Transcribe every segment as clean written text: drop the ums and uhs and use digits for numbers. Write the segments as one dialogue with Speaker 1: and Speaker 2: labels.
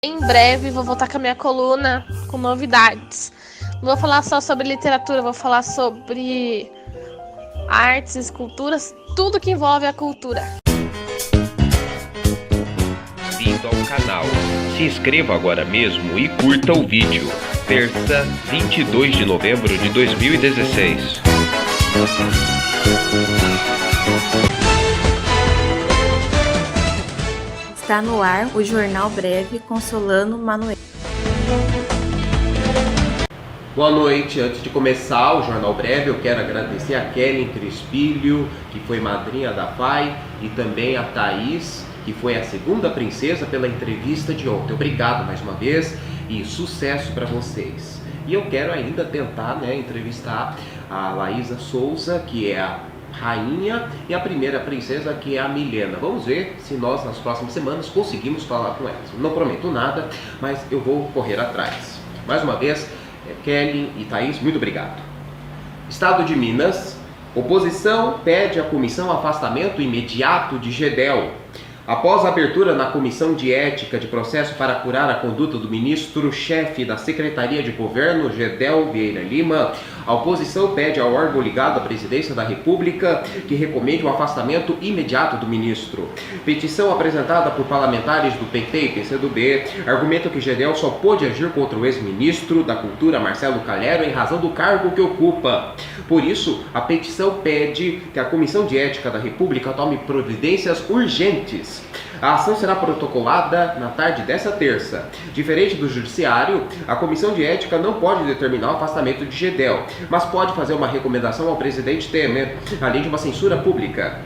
Speaker 1: Em breve vou voltar com a minha coluna com novidades. Não vou falar só sobre literatura, vou falar sobre artes, esculturas, tudo que envolve a cultura.
Speaker 2: Bem-vindo ao canal. Se inscreva agora mesmo e curta o vídeo. Terça, 22 de novembro de 2016.
Speaker 3: Está no ar o Jornal Breve com Solano Manoel.
Speaker 4: Boa noite. Antes de começar o Jornal Breve, eu quero agradecer a Kellen Crispilho, que foi madrinha da FAI, e também a Thaís, que foi a segunda princesa, pela entrevista de ontem. Obrigado mais uma vez e sucesso para vocês. E eu quero ainda tentar entrevistar a Laísa Souza, que é a rainha, e a primeira princesa, que é a Milena. Vamos ver se nós nas próximas semanas conseguimos falar com elas. Não prometo nada, mas eu vou correr atrás. Mais uma vez, Kelly e Thaís, muito obrigado. Estado de Minas. Oposição pede à comissão afastamento imediato de Gedel. Após a abertura na Comissão de Ética de processo para apurar a conduta do ministro-chefe da Secretaria de Governo, Gedel Vieira Lima, a oposição pede ao órgão ligado à Presidência da República que recomende o afastamento imediato do ministro. Petição apresentada por parlamentares do PT e PCdoB argumenta que Gedel só pôde agir contra o ex-ministro da Cultura, Marcelo Calhero, em razão do cargo que ocupa. Por isso, a petição pede que a Comissão de Ética da República tome providências urgentes. A ação será protocolada na tarde desta terça. Diferente do Judiciário, a Comissão de Ética não pode determinar o afastamento de Gedel, mas pode fazer uma recomendação ao presidente Temer, além de uma censura pública.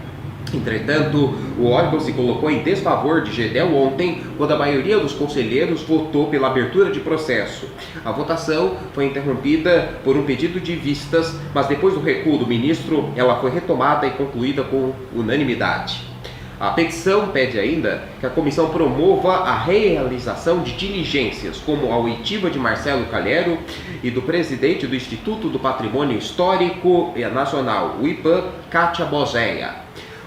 Speaker 4: Entretanto, o órgão se colocou em desfavor de Gedel ontem, quando a maioria dos conselheiros votou pela abertura de processo. A votação foi interrompida por um pedido de vistas, mas depois do recuo do ministro, ela foi retomada e concluída com unanimidade. A petição pede ainda que a comissão promova a realização de diligências, como a oitiva de Marcelo Calhero e do presidente do Instituto do Patrimônio Histórico Nacional, o IPAN, Kátia Bozéia.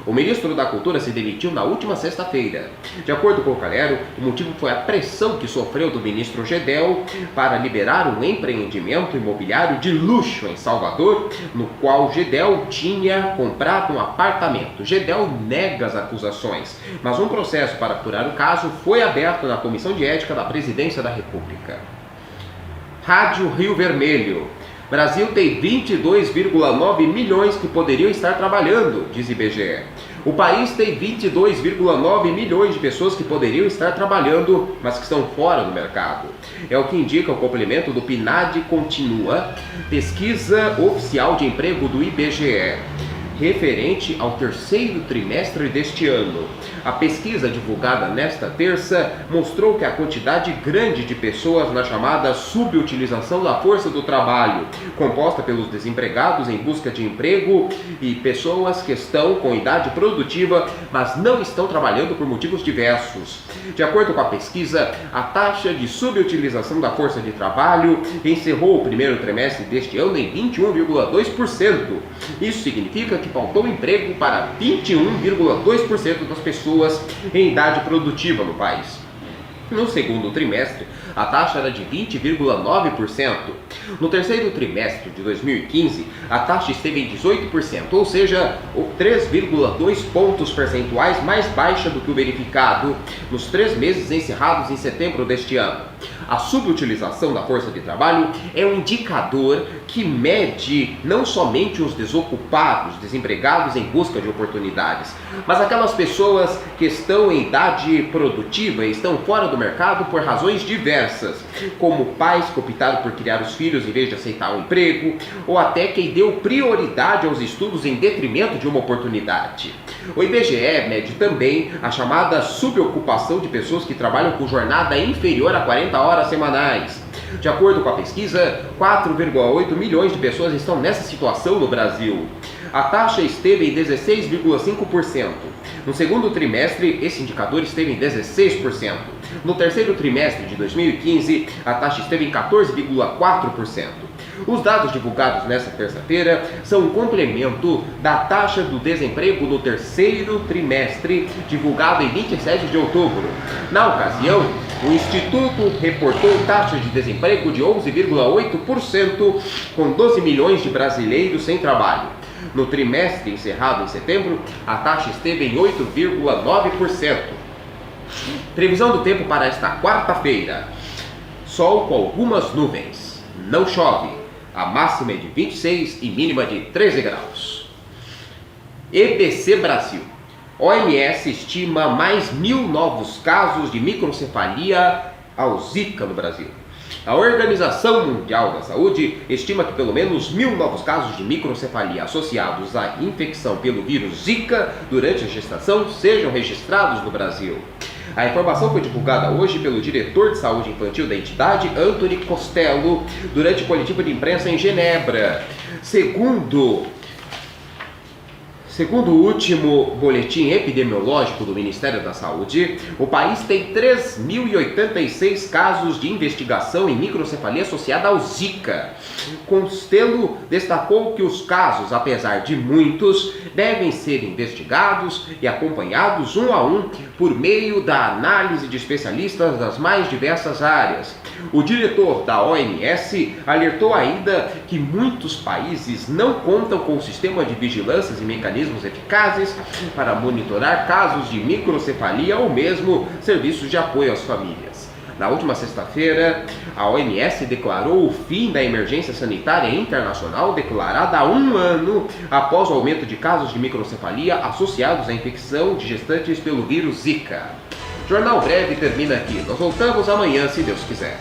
Speaker 4: O ministro da Cultura se demitiu na última sexta-feira. De acordo com o Calhero, o motivo foi a pressão que sofreu do ministro Gedel para liberar um empreendimento imobiliário de luxo em Salvador, no qual Gedel tinha comprado um apartamento. Gedel nega as acusações, mas um processo para apurar o caso foi aberto na Comissão de Ética da Presidência da República. Rádio Rio Vermelho. Brasil tem 22,9 milhões que poderiam estar trabalhando, diz IBGE. O país tem 22,9 milhões de pessoas que poderiam estar trabalhando, mas que estão fora do mercado. É o que indica o complemento do PNAD Continua, pesquisa oficial de emprego do IBGE, referente ao terceiro trimestre deste ano. A pesquisa divulgada nesta terça mostrou que a quantidade grande de pessoas na chamada subutilização da força do trabalho, composta pelos desempregados em busca de emprego e pessoas que estão com idade produtiva, mas não estão trabalhando por motivos diversos. De acordo com a pesquisa, a taxa de subutilização da força de trabalho encerrou o primeiro trimestre deste ano em 21,2%. Isso significa que faltou emprego para 21,2% das pessoas em idade produtiva no país. No segundo trimestre, a taxa era de 20,9%. No terceiro trimestre de 2015, a taxa esteve em 18%, ou seja, 3,2 pontos percentuais mais baixa do que o verificado nos 3 meses encerrados em setembro deste ano. A subutilização da força de trabalho é um indicador que mede não somente os desocupados, desempregados em busca de oportunidades, mas aquelas pessoas que estão em idade produtiva e estão fora do mercado por razões diversas, como pais que optaram por criar os filhos em vez de aceitar um emprego, ou até quem deu prioridade aos estudos em detrimento de uma oportunidade. O IBGE mede também a chamada subocupação de pessoas que trabalham com jornada inferior a 40 horas semanais. De acordo com a pesquisa, 4,8 milhões de pessoas estão nessa situação no Brasil. A taxa esteve em 16,5%. No segundo trimestre, esse indicador esteve em 16%. No terceiro trimestre de 2015, a taxa esteve em 14,4%. Os dados divulgados nesta terça-feira são um complemento da taxa do desemprego no terceiro trimestre, divulgado em 27 de outubro. Na ocasião, o Instituto reportou taxa de desemprego de 11,8%, com 12 milhões de brasileiros sem trabalho. No trimestre encerrado em setembro, a taxa esteve em 8,9%. Previsão do tempo para esta quarta-feira: sol com algumas nuvens, não chove, a máxima é de 26 e mínima de 13 graus. EBC Brasil. OMS estima mais 1.000 novos casos de microcefalia ao Zika no Brasil. A Organização Mundial da Saúde estima que pelo menos 1.000 novos casos de microcefalia associados à infecção pelo vírus Zika durante a gestação sejam registrados no Brasil. A informação foi divulgada hoje pelo diretor de saúde infantil da entidade, Anthony Costello, durante coletiva de imprensa em Genebra. Segundo o último boletim epidemiológico do Ministério da Saúde, o país tem 3.086 casos de investigação em microcefalia associada ao Zika. Costello destacou que os casos, apesar de muitos, devem ser investigados e acompanhados um a um por meio da análise de especialistas das mais diversas áreas. O diretor da OMS alertou ainda que muitos países não contam com o sistema de vigilância e mecanismos eficazes para monitorar casos de microcefalia ou mesmo serviços de apoio às famílias. Na última sexta-feira, a OMS declarou o fim da emergência sanitária internacional declarada há um ano após o aumento de casos de microcefalia associados à infecção de gestantes pelo vírus Zika. Jornal Breve termina aqui. Nós voltamos amanhã, se Deus quiser.